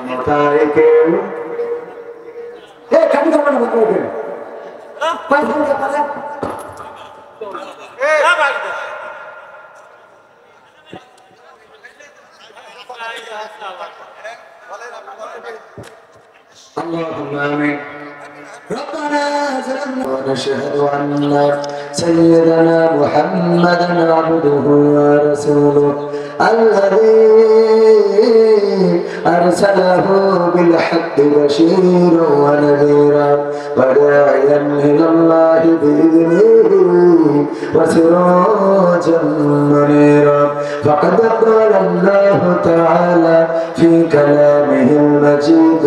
মোতাইকে এ কাটি করবে না মোতাইকে পাঁচ ঘন্টা পারে এ না ভাই اللهم آمين ربنا ظلمنا ونشهد أن سيدنا محمدا عبده ورسوله الذي أرسله بالحق بشيرا ونذيرا وداعيا إلى الله بإذنه وسراجا منيرا فقد قال الله تعالى في كلامه المجيد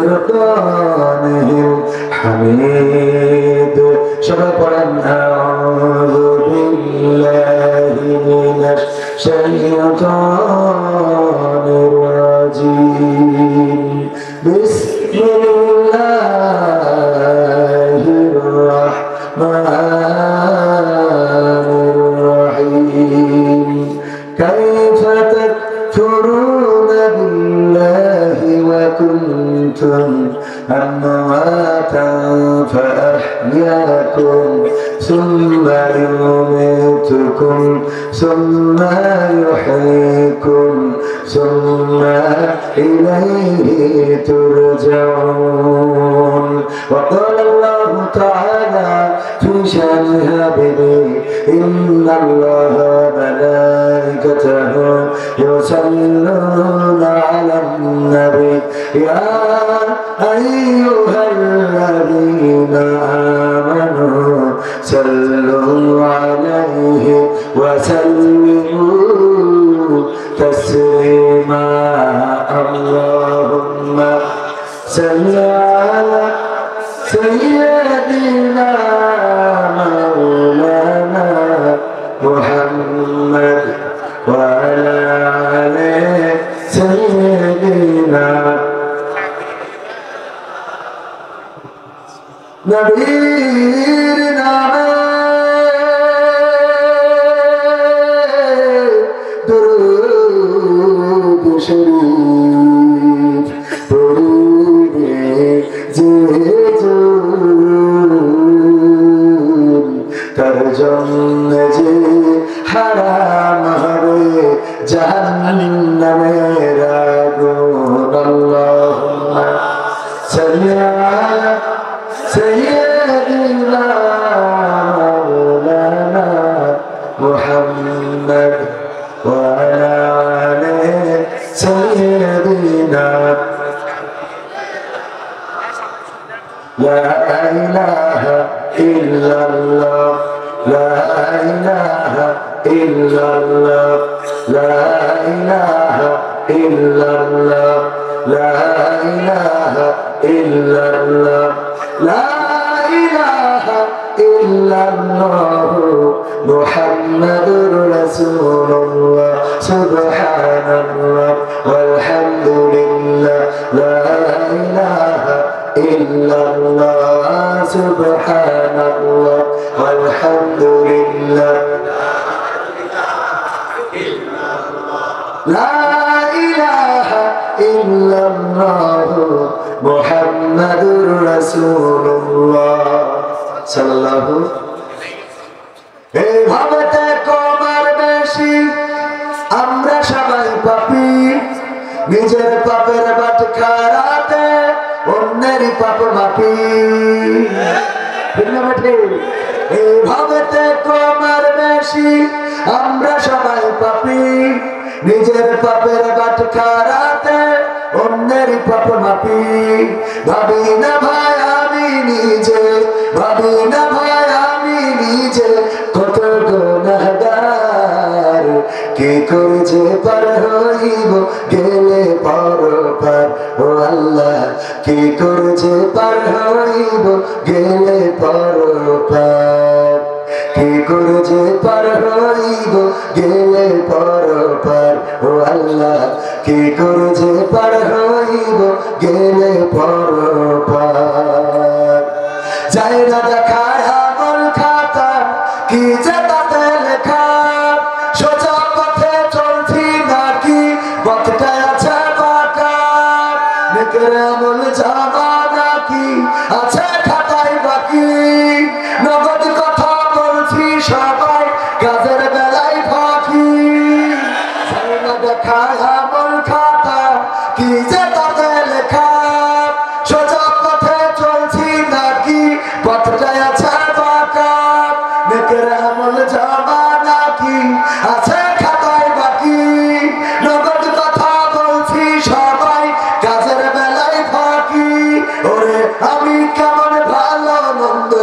والفرقانه الحميد شكرا أعوذ بالله من الشيطان الرجيم بسم الله الرحمن الرحيم كيف تكفرون بالله وكنتم أمواتا فأحياكم ثم يميتكم ثم يحييكم ثم إليه ترجعون وقال الله تعالى في شأن عبده إن الله وملائكته يصلون على النبي يا أيها الذين آمنوا صلوا عليه وسلموا تسليما اللهم صل على سيدنا مولانا محمد وعلى آل سيدنا নবীর নামে দুরূদ শরীফ পড়িবে যে তার জন্য যে হারাম হবে জাহান্নামের আগুন আল্লাহুম্মা সাল্লি আলা سيدنا مولانا محمد وعلى آل سيدنا لا إله إلا الله لا إله إلا الله لا إله إلا الله لا إله إلا الله لا إله إلا الله محمد رسول الله سبحان الله والحمد لله لا إله إلا الله سبحان الله والحمد لله لا إله إلا الله محمد رسول الله صلى الله এই ভাবতে কমার বেশি আমরা সবাই পাপী নিজের পাপের বাটখারাতে অন্যের পাপ মাপি এই ভাবতে কমার বেশি আমরা সবাই পাপী নিজের পাপের বাটখারাতে অন্যের পাপ মাপি ভাবি না ভাই আমি নিজে ভাবি না ভাই আমি নিজে কত গুনাহগার কি করেছে পার হইব গেলে পরপার ও আল্লাহ কি করেছে পার হইব গেলে পরপার কি করেছে পার হইব গেলে পরপার ও আল্লাহ কি করেছে পার হইব গেলে পরপার যাই না দেখায় আমল খাতা কি যে তাতে লেখা সোজা পথে চলছি নাকি পথটা আছে বাঁকা নেকের আমল জমা নাকি আছে খাতায় বাকি নগদ কথা বলছি সবাই কাজের বেলায় ফাঁকি যায় না দেখা আমল খাতা কি যে তাতে লেখা সোজা পথে চলছি নাকি পথটায় আছে বাঁকা নেকের আমল জমা নাকি আছে খাতায় বাকি নগদ কথা বলছি সবাই কাজের বেলায় ফাঁকি ওরে আমি কেমন ভালো মন্দ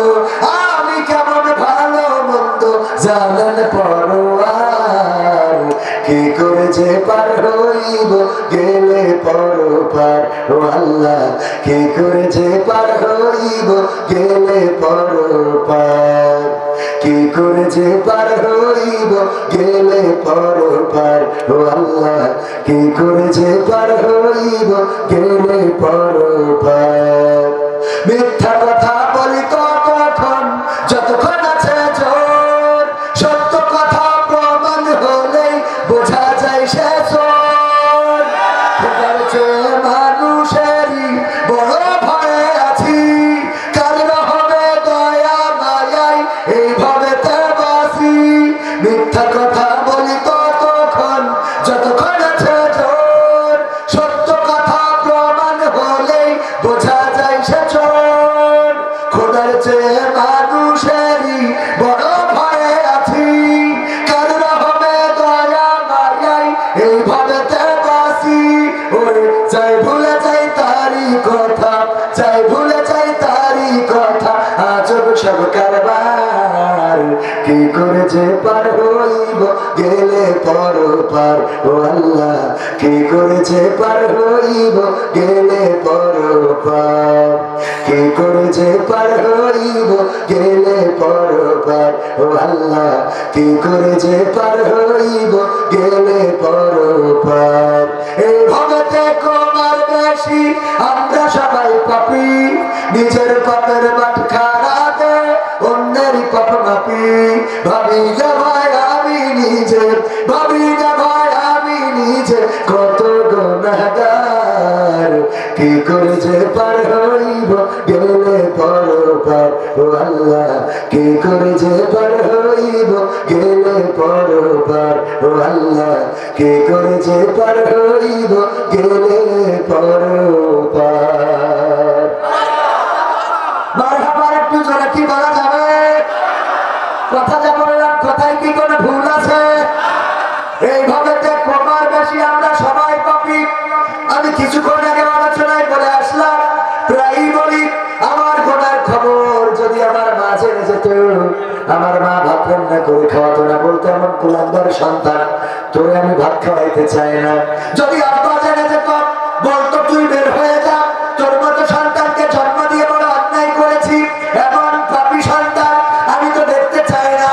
আমি কেমন ভালো মন্দ জানেন পরোয়ার কি করে যে পার হইব গেলে পরপার ও আল্লাহ কি করে যে পার হইব গেলে পরপার কি করে যে পার হইব গেলে পরপার ও আল্লাহ কি করে যে পার হইব গেলে পরপার মিথ্যা কথা বলি ততক্ষণ যতক্ষণ আছে জোর সত্য কথা প্রমাণ হলেই বোঝা যায় সে চোর খোদার চেয়ে মানুষেরই বড় ভয়ে আছি কার রহমে দয়া মায়ায় এইভাবে তে বাসি মিথ্যা কথা বলি ততক্ষণ যতক্ষণ আছে জোর সত্য কথা প্রমাণ হলেই বোঝা যায় সে চোর খোদার চেয়ে মানুষেরই বড় ভয়ে আছি কার রহমে দয়া মায়ায় এইভাবে তে বাসি ওরে যাই ভুলে যাই তারি কথা যাই ভুলে যাই তারি কথা আজব সব কারবার কি করে যে পার হইব গেলে পরপার ও আল্লাহ কি করে যে পার হইব গেলে পরপার কি করে যে পার হইব গেলে পরপার ও আল্লাহ কি করে যে পার হইব গেলে পরপার এই ভগতে কমার বেশি আমরা সবাই পাপি নিজের পাপের মাঠ খারাতে অন্যেরই পাপ মাপি ভাবি না ভাই আমি নিজে ভাবি না ভাই আমি নিজে কত গুনাহগার কি করে যে পার হইব গেলে পরপার ও আল্লাহ কি করে যে পার হইব গেলে পরপার ও আল্লাহ কি করে যে পার হইব গেলে পরপার মারহাবার একটু জোরে কি বলা যাবে কথা যা বললাম কথায় কি কোনো ভুল আছে এইভাবে কমার বেশি আমরা সবাই পাপি আমি কিছুক্ষণ আগে আলোচনায় বলে আসলাম প্রায়ই বলি আমার গোনার খবর যদি আমার মা জেনে যেত আমার মা ভাত রান্না করে খাওয়াতো না বলতো এমন কুলাঙ্গার সন্তান তোরে আমি ভাত খাওয়াইতে চাই না যদি আব্বা জেনে যেত বলতো তুই বের হয়ে যা তোর মতো সন্তানকে জন্ম দিয়ে বড় অন্যায় করেছি এমন পাপী সন্তান আমি তো দেখতে চাই না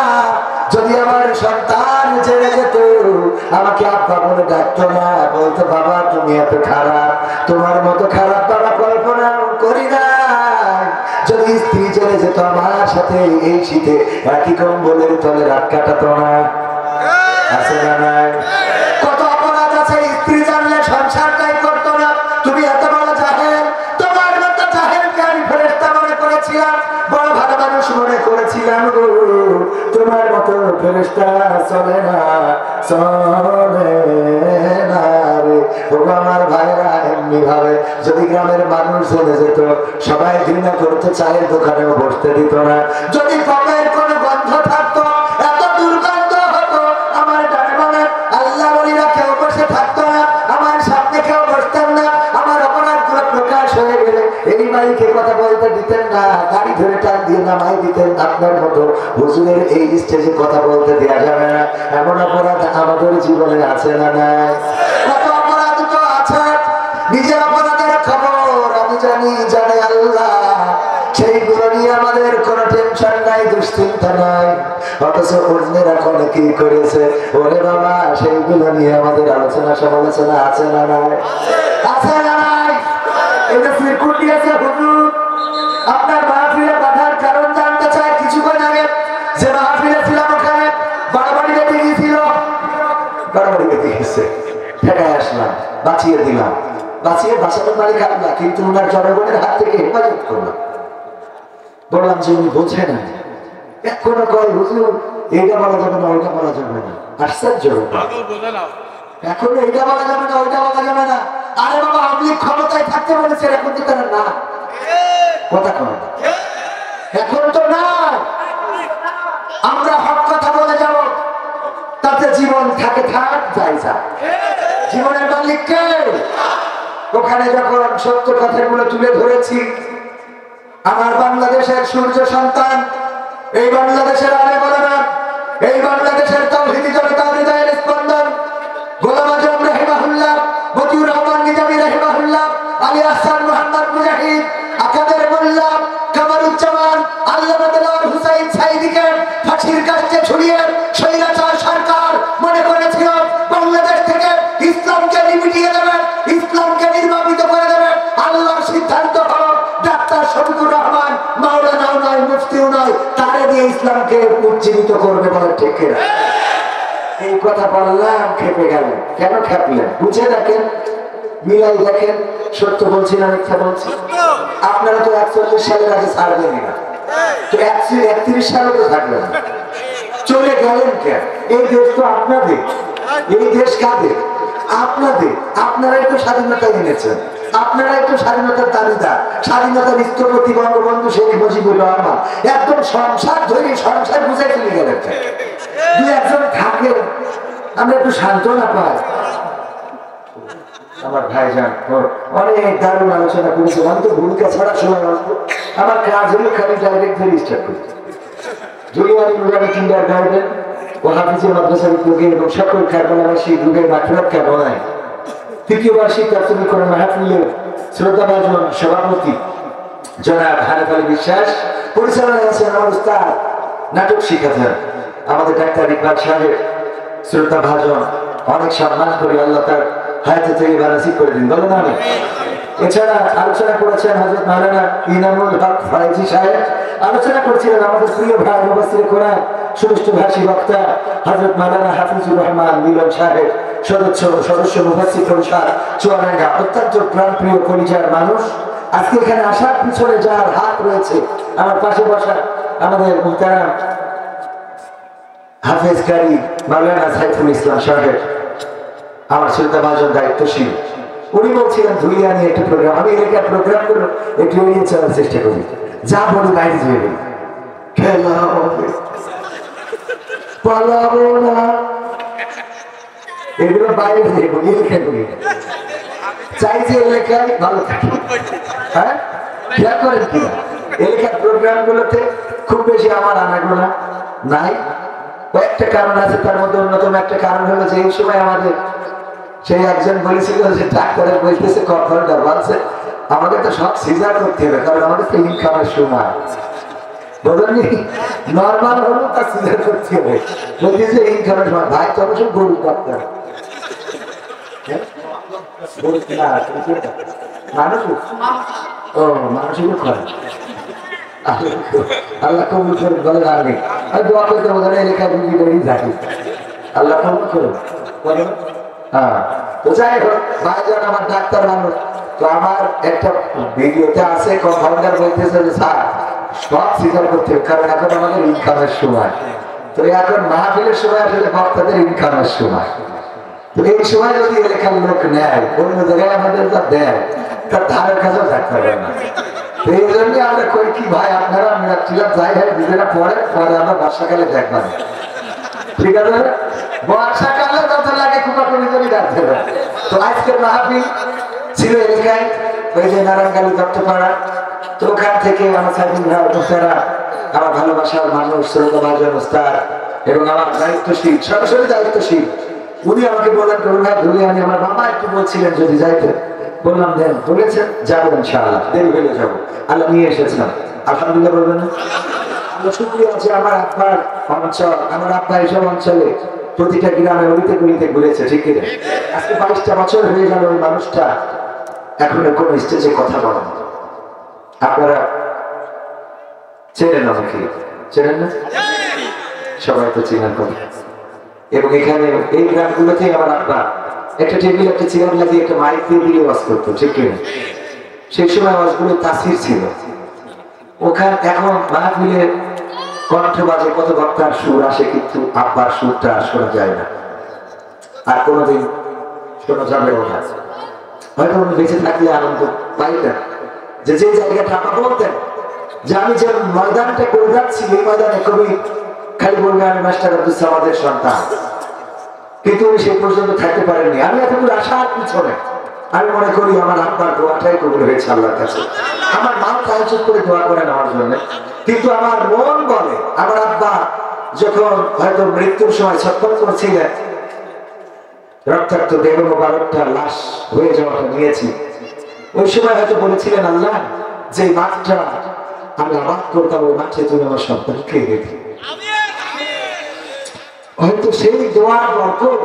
যদি আমার সন্তান জেনে যেত আমাকে আব্বা বলে ডাকতো না বলতো বাবা তুমি এত খারাপ তোমার মতো খারাপ বাবা কল্পনা করি না যদি স্ত্রী জেনে যেত আমার সাথে এই শীতে একই কম্বলের তলে রাত কাটাতো না আছে না নাই কত অপরাধ আছে স্ত্রী জানলে সংসারটাই করতো না তুমি এত বড় জাহেল তোমার মতো জাহেলকে আমি ফেরেশতা মনে করেছিলাম বড় ভালো মানুষ মনে করেছিলাম গো তোমার মতো ফেরেশতা চলে না রে ও আমার ভাইরা এমনি ভাবে যদি গ্রামের মানুষ চলে যেত সবাই ঘৃণা করতে চায়ের দোকানেও বসতে দিত না যদি পাপের কোনো গন্ধ থাকতো এত দুর্গন্ধ হতো আমার ডানে বামে আল্লাহ বলিরা কেউ বসে থাকতো না আমার সামনে কেউ বসতেন না আমার অপরাধগুলো প্রকাশ হয়ে গেলে এই মাইকে কথা বলতে দিতেন না গাড়ি ধরে টান দিয়ে নামাই দিতেন আপনার মতো হুজুরের এই স্টেজে কথা বলতে দেওয়া যাবে না এমন অপরাধ আমাদের জীবনে আছে না নাই কত অপরাধ তো আছে নিজের অপরাধের খবর আমি জানি জানে আল্লাহ সেইগুলো নিয়ে আমাদের কোনো টেনশন নাই দুশ্চিন্তা নাই অথচ অন্যেরা কোনো কি করেছে ওরে বাবা সেইগুলো নিয়ে আমাদের আলোচনা সমালোচনা আছে না নাই আছে না নাই এটা সিরকুট দিয়েছে হুজুর আপনার মাহফিলে বাধার কারণ জানতে চাই কিছুক্ষণ আগে যে মাহফিলে ছিলাম ওখানে বাড়াবাড়ি বেঁধে গিয়েছিল বাড়াবাড়ি বেঁধে গেছে ঠেকায় আসলাম বাঁচিয়ে দিলাম বাঁচিয়ে বাঁচানোর মালিক আল্লাহ, কিন্তু ওনার জনগণের হাত থেকে হেফাজত করলাম। বললাম যে উনি বোঝে না, এখনো কয় হুজুর এইটা বলা যাবে না, ওইটা বলা যাবে না। আশ্চর্য, এখন এইটা বলা যাবে না, ওইটা বলা যাবে না। আরে বাবা, আওয়ামী লীগ ক্ষমতায় থাকতে বলেছে, এখন তো তারা না কথা কয় না, এখন তো না। আমরা হক কথা বলে যাব, তাতে জীবন থাকে থাক, যাই যা, জীবনের মালিক কে? ওখানে যখন সত্য কথাগুলো তুলে ধরেছি, আমার বাংলাদেশের সূর্য সন্তান, এই বাংলাদেশের আলেম ওলামা, এই বাংলাদেশের তাওহীদি জনতার হৃদয়ের স্পন্দন গোলাম আজম রাহিমাহুল্লাহ, মতিউর রহমান নিজামী রাহিমাহুল্লাহ, আলী আহসান মুহাম্মদ মুজাহিদ, আকাদের মোল্লা, কামারুজ্জামান, আল্লামা দেলোয়ার হুসাইন সাঈদীকে ফাঁসির কাস্টে ঝুলিয়ে স্বৈরাচার সরকার মনে করেছিল বাংলাদেশ থেকে ইসলামকে নিমিটিয়ে দেবে, ইসলামকে নির্বাপিত করে দেবে। আল্লাহর সিদ্ধান্ত হলো ডাক্তার শফিকুর রহমান মাওলানাও নয়, মুফতিও নয়, তারে দিয়ে ইসলামকে উজ্জীবিত করবে, বলে ঠিক কিনা? এই কথা বললাম, খেপে গেলেন। কেন খেপলেন? বুঝে দেখেন, মিলাই দেখেন, সত্য বলছি না মিথ্যা বলছি? আপনারা তো 41 সালের আগে ছাড়বেন না, তো 31 সালে তো থাকবেন না, চলে গেলেন কেন? এই দেশ তো আপনাদের, এই দেশ কাদের? আপনাদের। আপনারাই তো স্বাধীনতা এনেছেন, আপনারাই তো স্বাধীনতার দাবিদার, স্বাধীনতার স্থপতি বঙ্গবন্ধু শেখ মুজিবুর রহমান। একদম সংসার ধরে সংসার বুঝাই চলে গেলেন। দু একজন থাকে, আমরা একটু সান্ত্বনা পাই। আমার ভাইজান অনেক দারুণ আলোচনা করেছে, আমি তো ভূমিকা ছাড়া সময় অল্প, আমার কাজ হলো খালি ডাইরেক্ট ধরে স্টার্ট করি। জুলিয়ানি নুরানি কিন্ডারগার্টেন ও হাফিজে মাদ্রাসা উদ্যোগে এবং সকল কারবালাবাসী যুগের মাঠরাত কামনায় তৃতীয় বার্ষিক তাফসীর কোরআন মাহফিলের শ্রদ্ধাভাজন সভাপতি জনাব হানিফ আলী বিশ্বাস, পরিচালনায় আছেন আমার উস্তাদ, নাটক শিখাতেন আমাদের ডাক্তার ইকবাল সাহেব, শ্রদ্ধাভাজন, অনেক সম্মান করি, আল্লাহ তার হায়াতে তৈয়বা নসিব করে দিন, বলেন আমি। এছাড়া আলোচনা করেছেন হযরত মাওলানা ইনামুল হক ফাইজি সাহেব, আলোচনা করছিলেন আমাদের প্রিয় ভাই মুফাসসির কোরআন সুষ্ঠু ভাষী বক্তা হযরত মাওলানা হাফিজুর রহমান মিলন সাহেব, সদস্য মুফাসসির পরিষদ চুয়াডাঙ্গা, অত্যন্ত প্রাণপ্রিয় কলিজার মানুষ। আজকে এখানে আসার পিছনে যার হাত রয়েছে, আমার পাশে বসা আমাদের মুহতারাম হাফেজ কারি মাওলানা সাইফুল ইসলাম সাহেব, আমার শ্রদ্ধাভাজন দায়িত্বশীল, উনি বলছিলেন ধুলিয়া নিয়ে একটা প্রোগ্রাম, আমি এলাকার প্রোগ্রাম গুলো একটু এড়িয়ে চলার চেষ্টা করি, যা বলি বাইরে যেয়ে বলি, খেলা হবে, পালাবো না, এগুলো বাইরে যেয়ে বলি, এলাকায় বলি, চাই যে এলাকায় ভালো থাকে। হ্যাঁ, খেয়াল করেন কিনা এলাকার প্রোগ্রাম গুলোতে খুব বেশি আমার আনাগোনা নাই। কয়েকটা কারণ আছে, তার মধ্যে অন্যতম একটা কারণ হলো যে এই সময় আমাদের সেই একজন বলেছিল যে ডাক্তারের বলতেছে কখনটা বলছে আমাদের তো সব সিজার করতে হবে, কারণ আমাদের তো ইনকামের সময় বলেননি, নর্মাল হলো তা সিজার করতে হবে, বলতেছে ইনকামের সময়। ভাই তো অবশ্য গরু ডাক্তার, মানুষ ও মানুষের করে আল্লাহ কবুল করে, বলেন আমি দোয়া করতে বলেন এলাকায় রুগী বেড়েই থাকি, আল্লাহ কবুল করে। হ্যাঁ, তো যাই হোক, ভাইজান আমার ডাক্তার মানুষ, তো আমার একটা ভিডিওতে আছে কম্পাউন্ডার বলতেছে যে স্যার সব স্বীকার করতে হবে, কারণ এখন আমাদের ইনকামের সময়, তো এখন মাহফিলের সময় আসলে বক্তাদের ইনকামের সময়, তো এই সময় যদি এলাকার লোক নেয়, অন্য জায়গায় আমাদের যা দেয় তার ধারের কাছেও থাকতে হবে না। এই জন্য আমরা কই কি ভাই, আপনারা মিরাজ যাই হয় নিজেরা পরে আমরা বর্ষাকালে দেখবেন, ঠিক আছে? বর্ষাকালে যত লাগে কুপাকুড়ি করে রাখতে হবে। তো আজকের মাহফিল ছিল এলাকায় ওই যে নারায়ণগালী দত্তপাড়া, তো ওখান থেকে আমার আমার ভালোবাসার মানুষ শ্রদ্ধাভাজন উস্তাদ এবং আমার দায়িত্বশীল, সরাসরি দায়িত্বশীল, উনি আমাকে বললেন করুন ভাই ধুলিয়ানি, আমার মামা একটু বলছিলেন যদি যাইতে, বললাম দেন, বলেছেন যাবো ইনশাআল্লাহ, দেরি হলে যাবো, আল্লাহ নিয়ে এসেছিলাম, আলহামদুলিল্লাহ বলবেন না? আমরা শুক্রিয়া আছে আমার আব্বার অঞ্চল, আমার আব্বা এইসব অঞ্চলে প্রতিটা গ্রামে অলিতে গলিতে ঘুরেছে, ঠিক কিনা? আজকে 22টা বছর হয়ে গেল ওই মানুষটা এখনো কোনো স্টেজে কথা বলেন। আপনারা চেনেন আমাকে, চেনেন না? সবাই তো চেনার কথা। এবং এখানে এই গ্রামগুলোতেই আমার আব্বা একটা টেবিল একটা চেয়ার লাগিয়ে একটা মাইক দিয়ে দিয়ে ওয়াজ করতো, ঠিক কিনা? সেই সময় ওয়াজগুলো তাসির ছিল। ওখানে এখন মাহফিলে কণ্ঠ বাজে কত বক্তার সুর আসে, কিন্তু আব্বার সুরটা শোনা যায় না, আর কোনোদিন শোনা যাবেও না। হয়তো উনি বেঁচে থাকলে আনন্দ পাইতেন যে যে জায়গাটা আপা বলতেন যে আমি যে ময়দানটা করে যাচ্ছি এই ময়দানে কবি খালি বলবে আমি মাস্টার আব্দুল সামাদের সন্তান, কিন্তু উনি সেই পর্যন্ত থাকতে পারেননি। আমি এতদূর আসার পিছনে আমি মনে করি আমার আব্বার দোয়াটাই কবুল হয়েছে আল্লাহর কাছে। আমার মাও তাহাজ্জুদ করে দোয়া করেন আমার জন্য, কিন্তু আমার মন বলে আমার আব্বা যখন হয়তো মৃত্যুর সময় ছটফট করছিলেন, রক্তাক্ত দেহ মোবারকটা লাশ হয়ে যাওয়াটা নিয়েছি, ওই সময় হয়তো বলেছিলেন আল্লাহ যে মাঠটা আমি আবাদ করতাম ওই মাঠে তুমি আমার সন্তানকে রেখে। হয়তো সেই দোয়ার বরকত,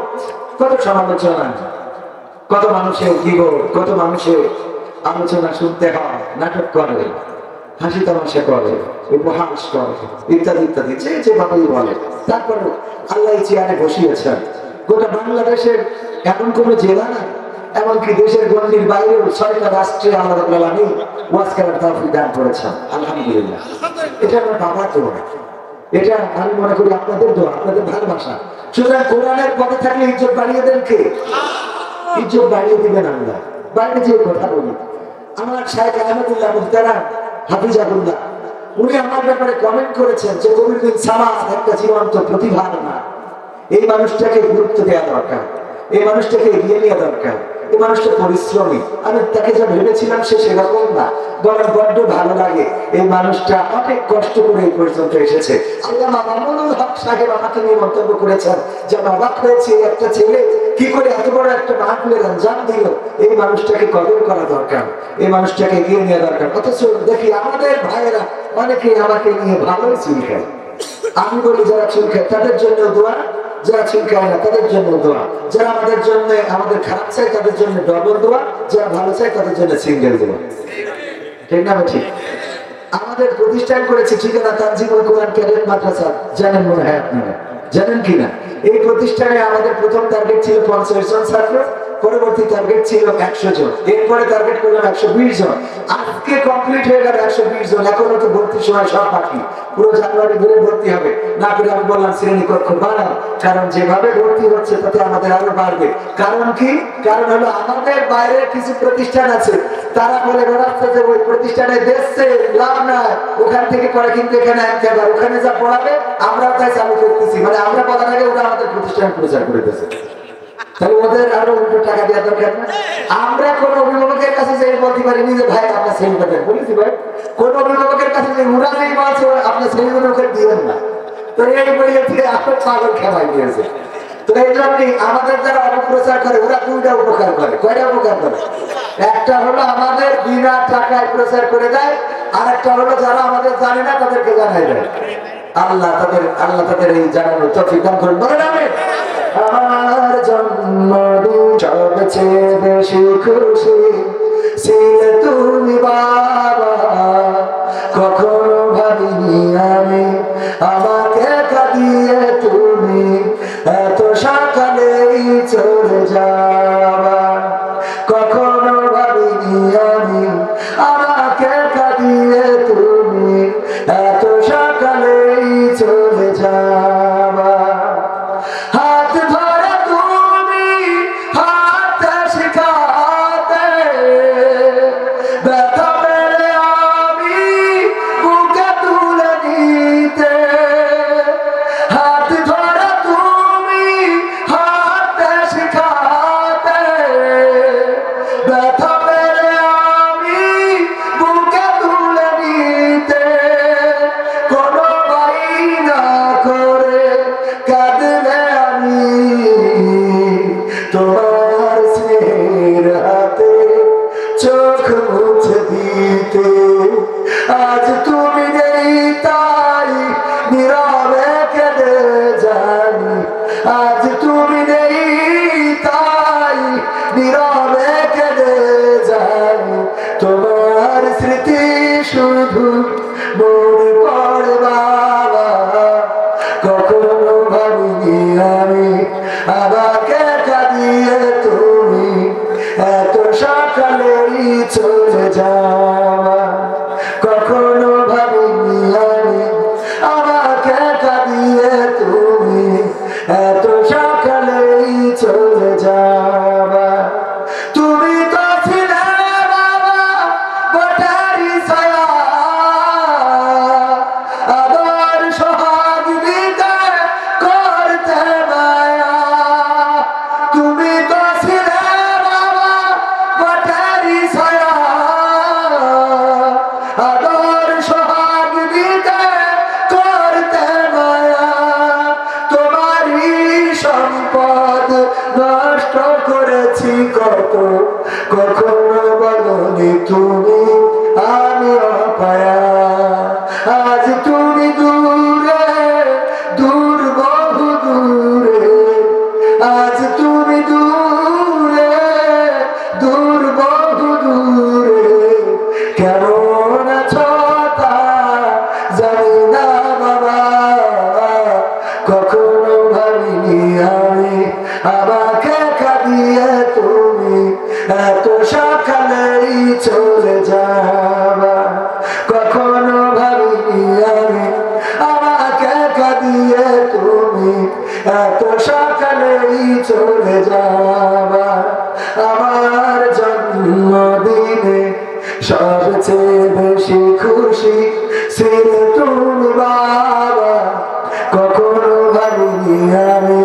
কত সমালোচনা, কত মানুষের গীবত, কত মানুষের আলোচনা শুনতে হয়, নাটক করে, হাসি তামাশা করে, উপহাস করে, ইত্যাদি ইত্যাদি, যে যেভাবেই বলে। তারপর আল্লাহ চেয়ারে বসিয়েছেন। গোটা বাংলাদেশের এমন কোন জেলা না, এমনকি দেশের গণ্ডির বাইরেও 6টা রাষ্ট্রে আল্লাহ রাব্বুল আলামিন ওয়াজ করার তৌফিক দান করেছেন, আলহামদুলিল্লাহ। এটা আমার বাবার দোয়া, এটা আমি মনে করি আপনাদের দোয়া, আপনাদের ভালোবাসা। সুতরাং কোরআনের পথে থাকলে ইজ্জত বাড়িয়ে দেন কে? ইজ্জত বাড়িয়ে দিবেন আল্লাহ। বাইরে যে কথা বলি, আমার শাইখ আহমদুল্লাহ মুহতারাম হাফিজাহুল্লাহ, উনি আমার ব্যাপারে কমেন্ট করেছেন যে কবির বিন সামাদ একটা জীবন্ত প্রতিভা না, এই মানুষটাকে গুরুত্ব দেওয়া দরকার, এই মানুষটাকে এগিয়ে নেওয়া দরকার, এই মানুষটা পরিশ্রমী। আমি তাকে যা ভেবেছিলাম সে সেরকম না, বরং বড্ড ভালো লাগে এই মানুষটা অনেক কষ্ট করে এই পর্যন্ত এসেছে। আল্লামা মামুনুল হক সাহেব আমাকে নিয়ে মন্তব্য করেছেন যে আমি অবাক হয়েছি একটা ছেলে কি করে এত বড় একটা মাহফিলের আঞ্জাম দিল। এই মানুষটাকে কদর করা দরকার, এই মানুষটাকে এগিয়ে নেওয়া দরকার। অথচ দেখি আমাদের ভাইয়েরা অনেকে আমাকে নিয়ে ভালোই চুল খায়। আমি বলি যারা চুল খায় তাদের জন্য দোয়া, যারা চুল খায় না তাদের জন্য দোয়া, যারা আমাদের জন্য আমাদের খারাপ চাই তাদের জন্য ডবল দোয়া, যারা ভালো চাই তাদের জন্য সিঙ্গেল দোয়া, ঠিক না? ঠিক। আমাদের প্রতিষ্ঠান করেছে ঠিকানা তানজিমুল কোরআন ক্যাডেট মাদ্রাসা, জানেন মনে হয় আপনারা, জানেন কিনা? এই প্রতিষ্ঠানে আমাদের প্রথম টার্গেট ছিল 50 জন ছাত্র, পরবর্তী টার্গেট ছিল 100 জন, এরপরে টার্গেট করলাম 120 জন। আজকে কমপ্লিট হয়ে গেল 120 জন, এখনো তো ভর্তির সময় সব বাকি, পুরো জানুয়ারি ধরে ভর্তি হবে না। করে আমি বললাম শ্রেণী কক্ষ বাড়াও, কারণ যেভাবে ভর্তি হচ্ছে তাতে আমাদের আরো বাড়বে। কারণ কি? কারণ হলো আমাদের বাইরে কিছু প্রতিষ্ঠান আছে, তারা বলে বেড়াচ্ছে যে ওই প্রতিষ্ঠানে দেখছে লাভ নাই, ওখান থেকে পরে কিন্তু এখানে আনতে হবে, ওখানে যা পড়াবে আমরাও তাই চালু করতেছি, মানে আমরা বলার আগে ওরা আমাদের প্রতিষ্ঠান প্রচার করে দিয়েছে। তাহলে ওদের আরো উল্টো টাকা দেওয়া দরকার না? আমরা কোন অভিভাবকের কাছে যে বলতে পারিনি যে ভাই আপনার ছেলেটাকে বলেছি, ভাই কোন অভিভাবকের কাছে যে উড়া যেই মাছ আপনার ছেলেগুলোকে দিবেন না, তো এই বইয়ে থেকে আপনার পাগল খেলায় দিয়েছে। তো এই জন্যই আমাদের যারা অপপ্রচার করে ওরা দুইটা উপকার করে। কয়টা উপকার করে? একটা হলো আমাদের বিনা টাকায় প্রচার করে দেয়, আর একটা হলো যারা আমাদের জানে না তাদেরকে জানাই দেয়। আল্লাহ তাদের এই জানানোর তৌফিক দান করুন, বলেন আমিন। আমার জন্মদিন সবচেয়ে বেশি খুশি ছিলে তুমি বাবা, কখনো ভাবিনি আমি আমাকে কাঁদিয়ে তুমি এত সকালেই চলে যাবা, কখনো ভাবিনি আমি আমাকে কাঁদিয়ে তুমি এত সকালেই চলে যাবা। হাত ধরে তুমি হাতে শিখাতে, ব্যথা পেলে আমি বুকে তুলে নিতে। হাত ধরে তুমি হাতে শিখাতে, ব্যথা পেলে আমি বুকে তুলে নিতে। কোনো বাইনা করে কাঁদলে আমি তোমার স্নেহের হাতে চোখ মুছে দিতে। আজ তুমি নেই তাই নীরবে কেঁদে জানি, আজ তুমি নেই তাই নীরবে কেঁদে জানি। তোমার স্মৃতি শুধু মনে পড়ে বাবা, কখনো ভাবিনি আমি আমাকে কাঁদিয়ে তো চলে যাওয়া কখনো ভাবিনি আমি আমাকে কাঁদিয়ে তুমি এত সকালেই চলে যাওয়া তুমি তো ছিলে বাবা বটারি ছায়া আদর সোহাগ দিতে করতে মায়া তুমি তো ছিলে বাবা বটারি ছায়া আদর সোহাগ দিতে করতে মায়া তোমারই সম্পদ নষ্ট করেছি কত কখনো বলনি তুমি আমি অপায়া আজ তুমি দূরে দূর বহু দূরে আজ তুমি দূরে দূর বহু দূরে কেমন আছো তা জানি না বাবা কখনো ভাবিনি আমি আমাকে কাঁদিয়ে তুমি এত সকালেই চলে যাবা কখনো ভাবিনি আমি আমাকে কাঁদিয়ে তুমি এত সকালেই চলে যাবা আমার জন্মদিনে সবচেয়ে বেশি খুশি ছিলে তুমি বাবা কখনো ভাবিনি আমি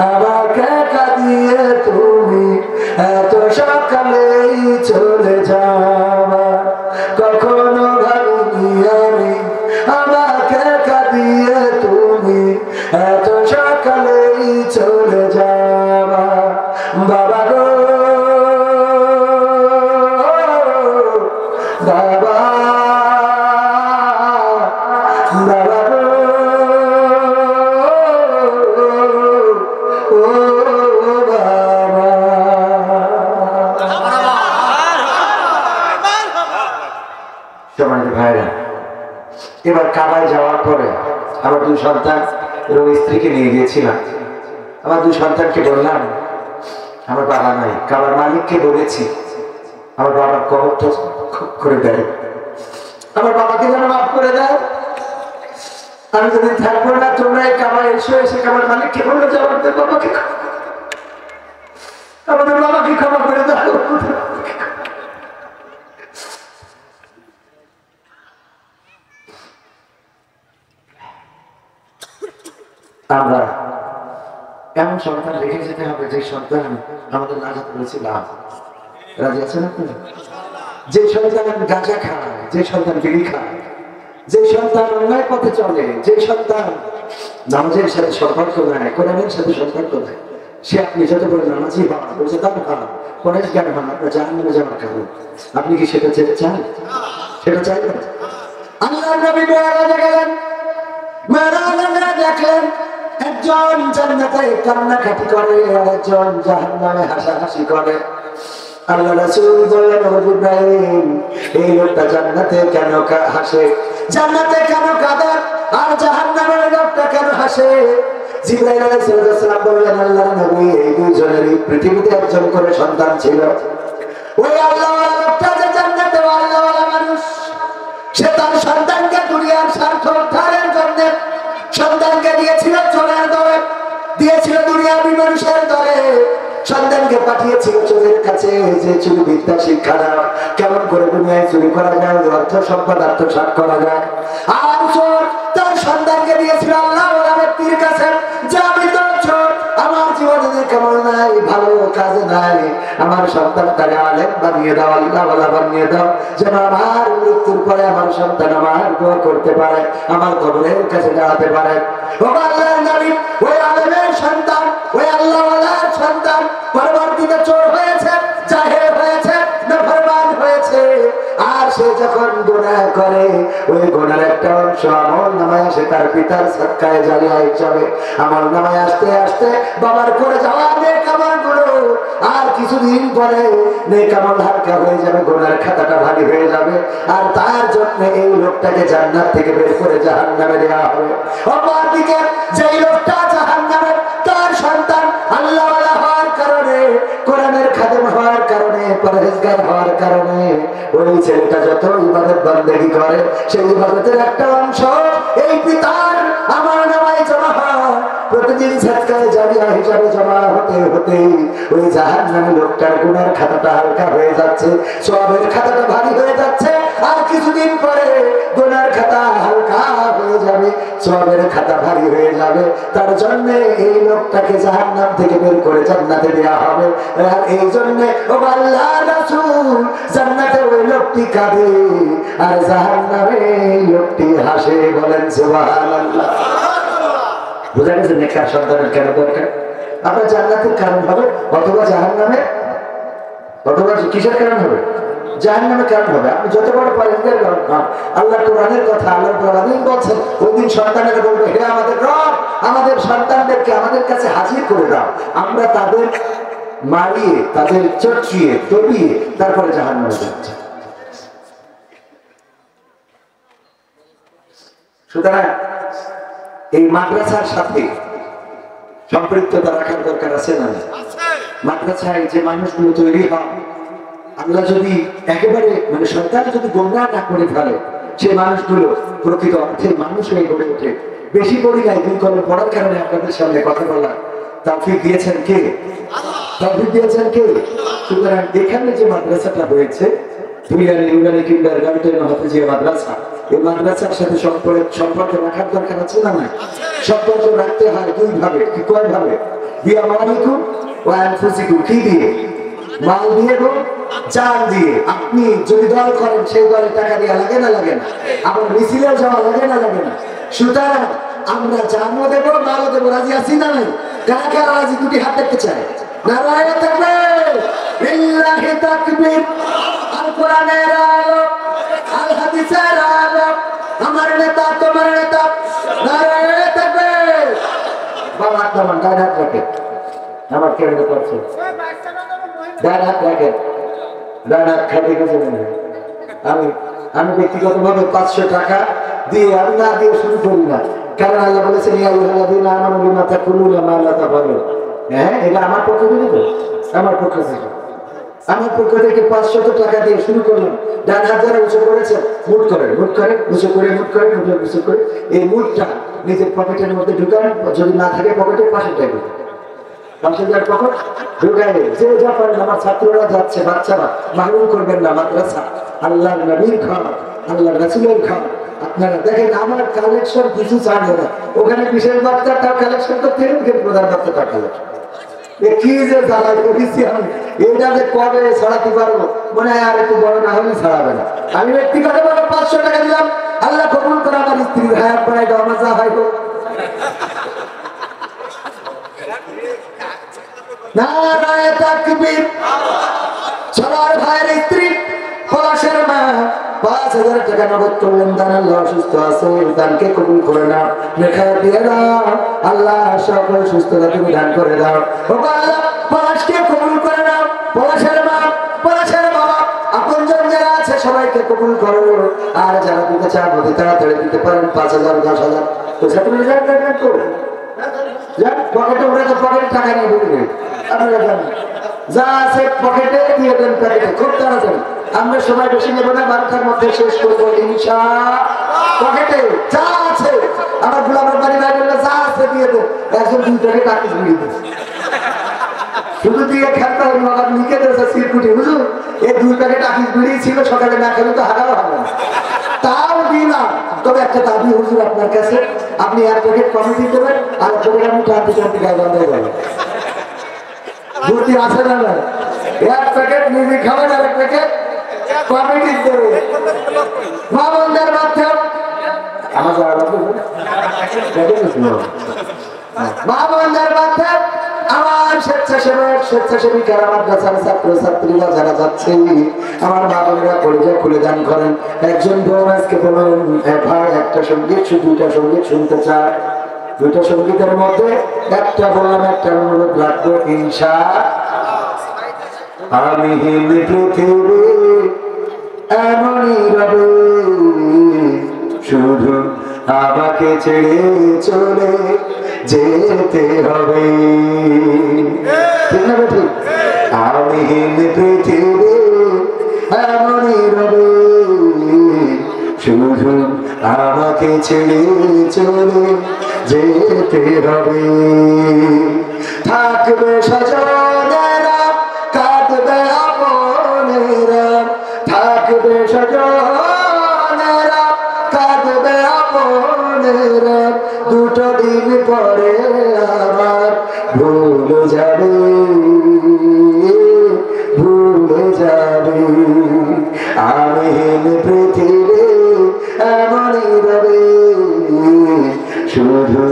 আমাকে কাঁদিয়ে তুমি এত সকালেই চলে যাবা কখনো ভাবিনি আমি আমাকে কাঁদিয়ে তুমি এত সকালেই চলে যাবা বাবা গো বাবা বাবা গো ও বাবা সম্মানিত ভাইরা এবার কাবায় যাওয়ার পরে আমার দুই সন্তান এবং স্ত্রীকে নিয়ে গিয়েছিলাম আমার দুই সন্তানকে বললাম আমার বাবা নাই কাবার মালিককে বলেছি আমার বাবার কবরটা করে দেয় আমার বাবাকে যেন মাফ করে দেয় আমি যদি থাকবো না তোমরা এই কাবায় এসে কাবার মালিককে বললো যে আমাদের বাবাকে ক্ষমা করে দাও আমরা এমন সন্তান রেখে যেতে হবে যে সন্তান আমাদের নাজাত করেছে লাভ রাজি আছেন আপনি যে সন্তান গাঁজা খায় যে সন্তান বিড়ি খায় যে সন্তান অন্যায় পথে চলে যে সন্তান নামাজের সাথে সম্পর্ক নেয় কোরআনের সাথে সম্পর্ক নেয় সে আপনি যত বড় নামাজি বাবা বলছে তার খান পরেশ জ্ঞান হন আপনার জাহান্নামে যাওয়ার কারণ আপনি কি সেটা চেয়ে চান সেটা চাইবেন আল্লাহ নবী মেরাজে গেলেন মেরাজে দেখলেন একজন জান্নাতে কান্নাকাটি করে আর একজন জাহান্নামে হাসাহাসি করে আল্লাহ রাসূল বললেন ও ইব্রাহিম এই লোকটা জান্নাতে কেন হাসে জান্নাতে কেন কাঁদে আর জাহান্নামের লোকটা কেন হাসে জিবরাইল আলাইহিস সালাম বললেন আল্লাহর নবী এই দুইজনেরই পৃথিবীতে একজন করে সন্তান ছিল ওই আল্লাহওয়ালা লোকটা যে জান্নাতে আল্লাহওয়ালা মানুষ সে তার সন্তানকে দুনিয়ার স্বার্থ উদ্ধারের জন্য সন্তানকে দিয়েছিল চোরের দলে দিয়েছিল দুনিয়াবী মানুষের দলে সন্তানকে পাঠিয়েছিল চোরের কাছে যে চুরি বিদ্যা শিক্ষা দাও কেমন করে দুনিয়ায় চুরি করা যায় অর্থ সম্পদ আত্মসাৎ করা যায় আর চোর তার সন্তানকে দিয়েছিল আল্লাহওয়ালা ব্যক্তির কাছে যে আমি তো চোর আমার জীবনে কেমন নাই ভালো কাজে নাই আমার সন্তানটাকে আলেম বানিয়ে দাও আল্লাহওয়ালা বানিয়ে দাও যেন আমার মৃত্যুর পরে আমার সন্তান আমার দোয়া করতে পারে আমার কবরের কাছে দাঁড়াতে পারে ও আল্লাহর নবী ওই আলেমের সন্তান ওই আল্লাহওয়ালার সন্তান পরবর্তীতে চোর হয়েছে জাহেল হয়েছে নাফরমান হয়েছে আর সে যখন গুনাহ করে ওই গুনার একটা অংশ আমল নামায় আসে তার পিতার সদকায়ে জারিয়া হিসাবে আমল নামায় আসতে আসতে বাবার করে যাওয়া নেক আমলগুলো আর কিছুদিন পরে নেক আমল হালকা হয়ে যাবে গুনার খাতাটা ভারী হয়ে যাবে আর তার জন্য এই লোকটাকে জান্নাত থেকে বের করে জাহান্নামে দেওয়া হবে অপরদিকে যেই লোকটা জাহান্নামে তার সন্তান আল্লাহওয়ালা হওয়ার কারণে কোরআনের খাদেম হওয়ার কারণে পরহেজগার হওয়ার কারণে ওই ছেলেটা যত ইবাদত বন্দেগী করে সেই ইবাদতের একটা অংশ এই পিতার আমার নামায় জমা হয়। প্রতিদিন সাদকায়ে জারিয়া হিসাবে জমা হতে হতে ওই জাহান্নামী লোকটার গুনার খাতাটা হালকা হয়ে যাচ্ছে, সওয়াবের খাতাটা ভারী হয়ে যাচ্ছে। আর কিছুদিন পরে গুনার খাতা হালকা হয়ে যাবে, সওয়াবের খাতা ভারী হয়ে যাবে। তার জন্য এই লোকটাকে জাহান্নাম থেকে বের করে জান্নাতে দেওয়া হবে। আর এই জন্য ও আল্লাহর রাসূল জান্নাতে ওই লোকটি কাঁদে আর জাহান্নামে এই লোকটি হাসে। বলেন সুবহানাল্লাহ। বুঝা গেছে নেককার সন্তানের কেন দরকার? আপনার জান্নাতের কারণ হবে অথবা জাহান্নামে, অথবা কিসের কারণ হবে? জাহান্নামের কারণ হবে। আপনি যত বড় পরহেজগার হন, আল্লাহ কোরআনের কথা আল্লাহ কোরআনেই বলছেন ওই দিন সন্তানেরা বলবে, হে আমাদের রব, আমাদের সন্তানদেরকে আমাদের কাছে হাজির করে দাও, আমরা তাদের মারিয়ে তাদের চটকিয়ে তবিয়ে তারপরে জাহান্নামে যাচ্ছি। সুতরাং এই মাদ্রাসার সাথে সম্পৃক্ততা রাখার দরকার আছে না? মাদ্রাসায় যে মানুষগুলো তৈরি হয়, আল্লাহ যদি একেবারে মানে সরকার যদি গোমরাহ না করে ফেলে, সেই মানুষগুলো প্রকৃত অর্থে মানুষ হয়ে গড়ে ওঠে। বেশি পড়ি নাই, দুই কলম পড়ার কারণে আপনাদের সামনে কথা বলা তৌফিক দিয়েছেন কে? তৌফিক দিয়েছেন কে? সুতরাং এখানে যে মাদ্রাসাটা হয়েছে মাদ্রাসা, এই মাদ্রাসার সাথে সম্পর্ক রাখার দরকার আছে না? সম্পর্ক রাখতে হয় দুই ভাবে। কয় ভাবে? বিআমালিকুম ওয়া আনফুসিকুম। কি দিয়ে? মাল দিয়ে গো, জান দিয়ে। আপনি যদি দল করেন সেই দলে টাকা দেওয়া লাগে না? লাগে না? আবার মিছিলেও যাওয়া লাগে না? লাগে না? সুতরাং আমরা জানও দেবো, মালও দেবো। রাজি আছি না নাই? কারা কারা রাজি? দুটি হাত দেখতে চাই। নারায়ে তাকবীর, লিল্লাহি তাকবীর। আল কোরআনের আলো, আল হাদিসের আলো, আমার নেতা তোমার নেতা। নারায়ে তাকবীর। বাবা তোমার ডান হাত রাখে, আমার কেন্দ্র করছে ডান হাত রাখে, ডান হাত খালি গেছে। আমি ব্যক্তিগতভাবে 500 টাকা দিয়ে আমি না দিয়ে শুরু করি না, কারণ আল্লাহ বলেছেন হ্যাঁ, এটা আমার পক্ষ থেকে তো, আমার পক্ষ থেকে 500 টাকা দিয়ে শুরু করলাম। ডান হাত যারা উঁচু করেছেন মুট করেন, মুট করে উঁচু করে, মুট করে উঁচু করে এই মুটটা নিজের পকেটের মধ্যে ঢুকান। যদি না থাকে পকেটের পাশে ঢুকান, পকেট ঢুকাই যে যা পারেন। আমার ছাত্ররা যাচ্ছে, বাচ্চারা মাহরুম করবেন না। মাদ্রাসা আল্লাহর নবীর ঘর, আল্লাহর রাসূলের ঘর। আপনারা দেখেন আমার কালেকশন কিছু চায় না, ওখানে বিশেষ বাচ্চাটাও কালেকশন করতে হবে, প্রধান বাচ্চাটা কালেকশন। কি যে জ্বালাই করেছি আমি, এটা যে কবে ছাড়াতে পারবো মনে হয় আর একটু বড় না হলে ছাড়াবে না। আমি ব্যক্তিগতভাবে 500 টাকা দিলাম, আল্লাহ কবুল করে আমার স্ত্রীর হায়াত বাড়াই দাও, আমার যা হয় হোক। নারায়ে তাকবীর। সবার ভাইয়ের স্ত্রী পলাশের মা 5000 টাকা নগদ করলেন দান। আল্লাহ সুস্থ আছে, দানকে কবুল করে নাও, লেখা দিয়ে দাও। আল্লাহ সকল সুস্থতা তুমি দান করে দাও। আল্লাহ পলাশকে কবুল করে নাও, পলাশের মা, পলাশের বাবা, আপনজন যারা আছে সবাইকে কবুল করো। আর যারা দিতে চান অতি তাড়াতাড়ি দিতে পারেন, 5000 10,000 তো ছাত্রীরা যান করুন। পকেটে উঠে তো পকেটে টাকা নিয়ে ঢুকবে, আপনারা জানেন। যা আছে পকেটে দিয়ে দেন, প্যাকেটে খুব তাড়াতাড়ি। আমরা সবাই বেশি নেব না, 12টার মধ্যে শেষ করবো ইনশাআল্লাহ। পকেটে যা আছে আমার গোলামের বাড়ি বাইরে যা আছে দিয়ে দেন। একজন 2 প্যাকেট টাকা দিয়ে দেন, শুধু দিয়ে খেলতে হবে। আমার লিখে দিয়েছে সিরকুটি, বুঝুন এই 2 প্যাকেট আকিস বিড়ি ছিল, সকালে না খেলে তো হাগাও হবে না, তাও দিলাম। তবে একটা দাবি হুজুর আপনার কাছে, আপনি 1 প্যাকেট কমিটি দেবেন, আর প্যাকেট আমি টানতে গায়ে বন্ধ হয়ে যাবে। বুদ্ধি আছে না? 1 প্যাকেট নিজে খাবেন, আর 1 প্যাকেট কমিটি দেবে। মা বোনদের মাধ্যমে আমার মা বোনদের মাধ্যমে আমার স্বেচ্ছাসেবিকার, মাদ্রাসার ছাত্র ছাত্রীরা যারা যাচ্ছে, আমার মা বোনেরা পরিচয় খুলে দান করেন। একজন বোন আজকে বলুন ভাই একটা সঙ্গীত, 2টা সঙ্গীত শুনতে চায়। 2টা সঙ্গীতের মধ্যে একটা বললাম, একটা অনুরোধ রাখবো ইনশাআল্লাহ। আমি পৃথিবী এমনই রবে, শুধু আমাকে ছেড়ে চলে যেতে হবে। ঠিক না? ঠিক। আমি পৃথিবী এমনই রবে শুধু আমাকে ছেড়ে চলে যেতে হবে থাকবে সজনেরা কাঁদবে আপনেরা থাকবে সজনেরা কাঁদবে আপনেরা দুটো দিন পরে আমার ভুলে যাবে আমিহীন পৃথিবী এমনই রবে শুধু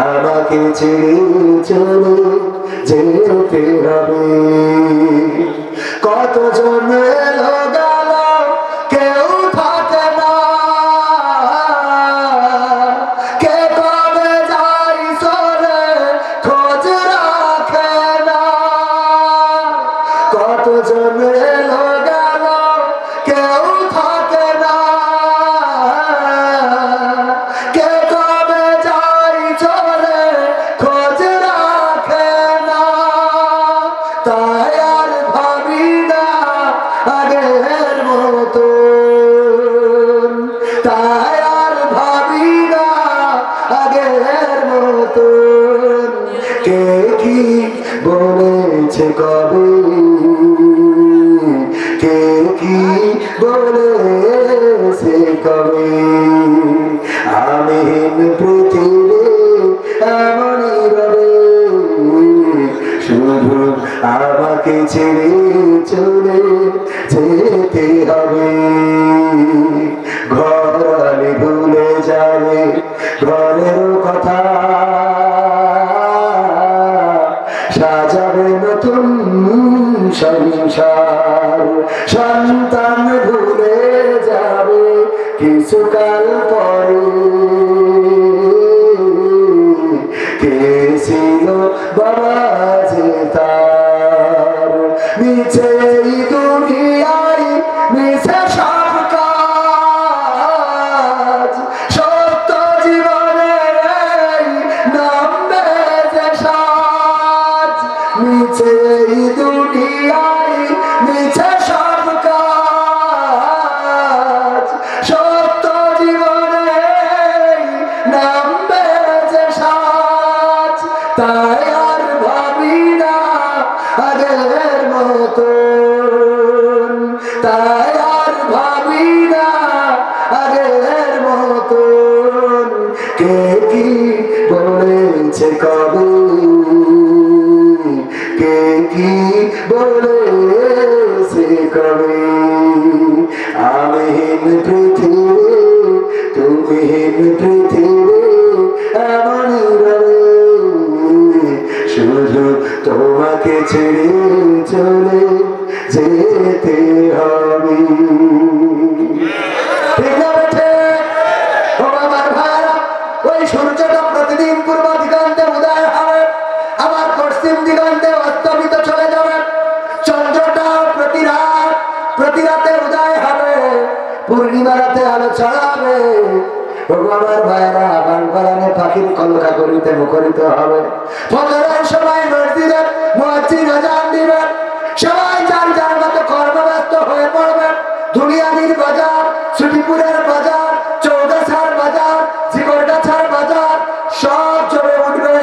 আমাকে ছেড়ে চলে যেতে হবে কতজন এলো গেল কেউ থাকে না কে কবে যাই চলে খোঁজ রাখে না কতজন এলো গেল কেউ থাকে না কে কবে যাই চলে খোঁজ রাখে না তাই আর ভাবি না আগের মতো তাই আর ভাবি না আগের মতো কে কি বলেছে কবে কে কি বলেছে কবে আমিহীন পৃথিবী এমনই রবে শুধু আমাকে ছেড়ে চলে যেতে হবে ঘরে ভুলে যাবে ঘরের কথা সাজাবে নতুন সংসার সন্তান ভুলে যাবে কিছুকাল পরে কে ছিল বাবা যে তার নিচে দুনিয়ায় মিছে সব কাজ সত্য জীবনে নামবে যে সাজ নিচে দুনিয়ায় মিছে সব কাজ সত্য জীবনে নামবে যে সাজ তাই আর ভাবি না আগের মতো তাই আর ভাবি না আগের মতো কে কি বলেছে কবে কে কি বলেছে কবে আমিহীন পৃথিবী তুমিহীন পৃথিবী এমনই রবে শুধু তোমাকে ছেড়ে চলে যেতে হবে ঠিক না বেঠে ও আমার ভাইরা ওই সূর্যটা প্রতিদিন পূর্ব দিগন্তে উদয় হবে আমার পশ্চিম দিগন্তে অস্তমিত চলে যাবে চন্দ্রটা প্রতি রাতে উদয় হবে পূর্ণিমা রাতে আলো ছড়াবে আমার ভাইরা বানবারানে পাখির কলকা করিতে মুখরিত হবে ফজরের সময় মসজিদে মুয়াজ্জিন আযান দিবেন সবাই যার যার মতো কর্মব্যস্ত হয়ে পড়বেন দুনিয়াদির বাজার ছুটিপুরের বাজার চৌগাছার বাজার জিগরগাছার বাজার সব জমে উঠবে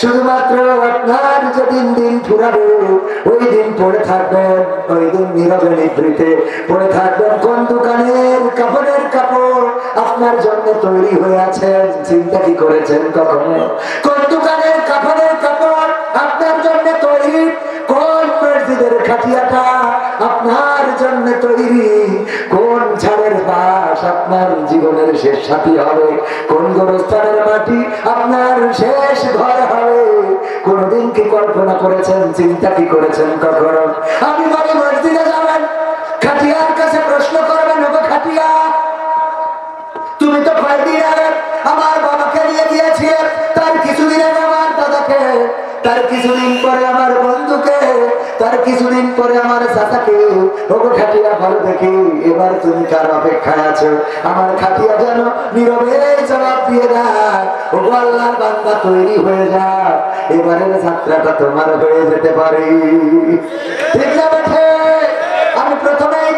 শুধুমাত্র আপনার যেদিন দিন ফুরাবে ওই দিন পড়ে থাকবেন ওই দিন নীরবে নিভৃতে পড়ে থাকবেন কোন দোকানের কাপড়ের কাপড় আপনার জন্য তৈরি হয়ে আছে চিন্তা কি করেছেন কখনো কোন দোকানের কাপড়ের কাপড় আপনার জন্য তৈরি কোন মসজিদের খাটিয়াটা আপনার জন্য তৈরি কোন ঝাড়ের বাস আপনার জীবনের শেষ সাথী হবে কোন গোরস্থানের মাটি আপনার শেষ ঘর হবে কোনদিন কি কল্পনা করেছেন চিন্তা কি করেছেন কখনো আপনি বাড়ি মসজিদে যাবেন খাটিয়ার কাছে প্রশ্ন করবেন ওগো খাটিয়া তুমি তো কয়দিন আগে আমার বাবাকে নিয়ে গিয়েছিলে তার কিছুদিন আগে আমার দাদাকে তার কিছুদিন পরে আমার বন্ধুকে তার কিছুদিন পরে আমার চাচাকে ওগো খাটিয়া ভালো দেখি এবার তুমি কার অপেক্ষায় আছো আমার খাটিয়া যেন নীরবে জবাব দিয়ে দেয় ওগো আল্লাহর বান্দা তৈরি হয়ে যা এবারের যাত্রাটা তোমার হয়ে যেতে পারে ঠিক না বেঠে আমি প্রথমেই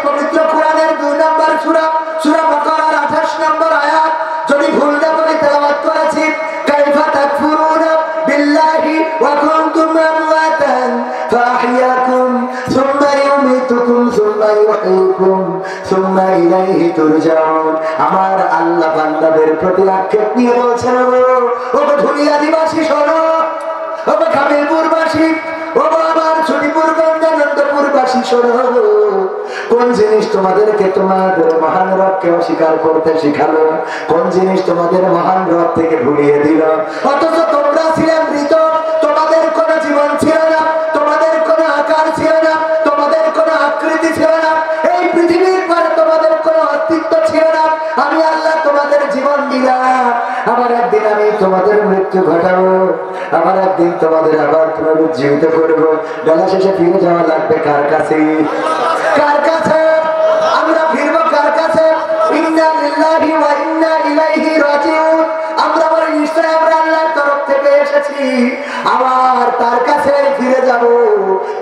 يحييكم ثم إليه ترجعون আমার আল্লাহ বান্দাদের প্রতি আক্ষেপ নিয়ে বলছেন ও ধুলিয়াদিবাসী শোনো, ও কামিলপুরবাসী, ও আমার ছুটিপুরগঞ্জ আনন্দপুরবাসী শোনো, কোন জিনিস তোমাদেরকে তোমাদের মহান রবকে অস্বীকার করতে শিখালো? কোন জিনিস তোমাদের মহান রব থেকে ভুলিয়ে দিল? অথচ তোমরা ছিলে মৃত, তোমাদের কোনো জীবন ছিল না, তোমাদের কোনো আকার ছিল না, তোমাদের কোনো আকৃতি ছিল না, এই পৃথিবীর পরে তোমাদের কোনো অস্তিত্ব ছিল না। আমি আল্লাহ তোমাদের জীবন দিলাম, আবার একদিন আমি তোমাদের মৃত্যু ঘটাবো, আবার একদিন তোমাদের আবার পুনরুজ্জীবিত করবো। বেলা শেষে ফিরে যাওয়া লাগবে কার কাছে? কার কাছে? আমরা ফিরবো কার কাছে? ইন্না লিল্লাহি ওয়া ইন্না ইলাইহি রাজিউন। আমরা বলি নিশ্চয় আমরা আল্লাহর তরফ থেকে এসেছি, আবার তার কাছে ফিরে যাব।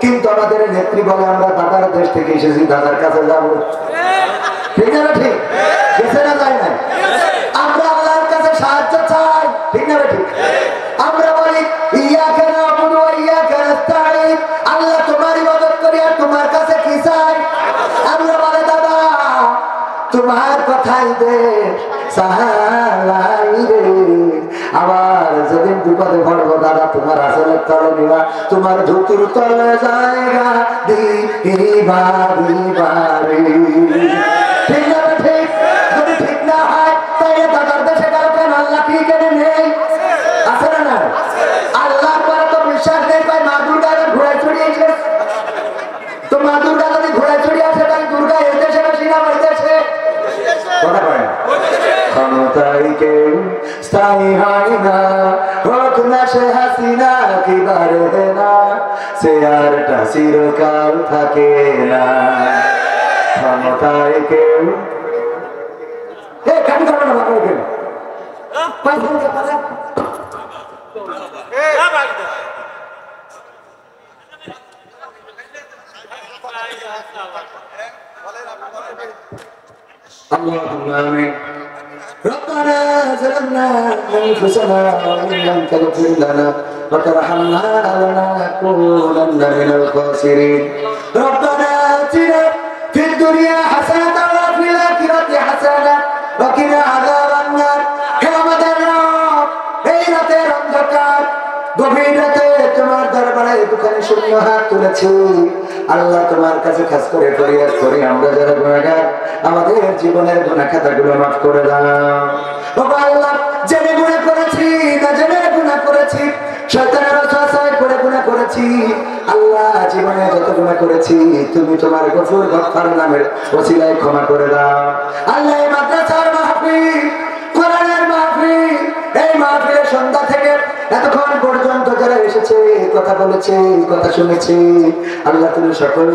কিন্তু আমাদের নেত্রী বলে আমরা দাদার দেশ থেকে এসেছি, দাদার কাছে যাব। ঠিক না ঠিক? গেছে না যায় না? আমরা আল্লাহর কাছে সাহায্য চাই, ঠিক না ঠিক? আমরা বলি ইয়াকা নাবুদু ওয়া ইয়াকা নাস্তাঈন, আল্লাহ তোমার ইবাদত করি আর তোমার কাছে কি চাই? আমরা বলে দাদা তোমার কথাই দে সাহালাই রে, আবার যেদিন বিপদে পড়বো দাদা তোমার আসলের তলে নিবা, তোমার ধুতির তলে জায়গা দিবা দিবারে। ঠিক না ঠিক? যদি ঠিক না হয় তাহলে দাদার দেশে গেল কেন? আল্লাহ কি কেনে নেই? আছে না না? আল্লাহর পরে তো বিশ্বাস নেই, ভাই মা দুর্গা ঘোড়ায় চড়িয়েছে, তো মা দুর্গা যদি ঘোড়ায় চড়িয়ে আসে তাই দুর্গা এই দেশে বেশি না ওই দেশে? কথা কয় না। ক্ষমতাই কেউ স্থায়ী হয় না, হোক না সে হাসিনা কি বাড়ে না, সে আরটা চিরকাল থাকে না। ক্ষমতায় কেউ খালি করবে না, ভালো কেন اللهم آمين. ربنا ظلمنا أنفسنا وإن لم تغفر لنا وترحمنا لنكونن من الخاسرين. ربنا آتنا في الدنيا حسنة وفي الآخرة حسنة وقنا عذاب النار. হে আমাদের রব, এই রাতের অন্ধকার গভীর রাতে তোমার দরবারে দুখানি শূন্য হাত তুলেছি আল্লাহ, তোমার কাছে খাস করে ফরিয়াদ করি আমরা যারা গুনাহগার, আমাদের জীবনের গুনাহ খাতাগুলো মাফ করে দাও। বাবা আল্লাহ, জেনে গুনাহ করেছি না জেনে গুনাহ করেছি, শয়তানের ওয়াসওয়াসায় পড়ে গুনাহ করেছি আল্লাহ, জীবনে যত গুনাহ করেছি তুমি তোমার গফুর গফফার নামের ওসিলায় ক্ষমা করে দাও। আল্লাহ, এই মাদ্রাসার মাহফিল, কোরআনের মাহফিল, এই মাহফিলের সন্ধ্যা থেকে এতক্ষণ পর্যন্ত যারা এসেছে, কথা বলেছে, কথা শুনেছে আল্লাহ, তুমি সকল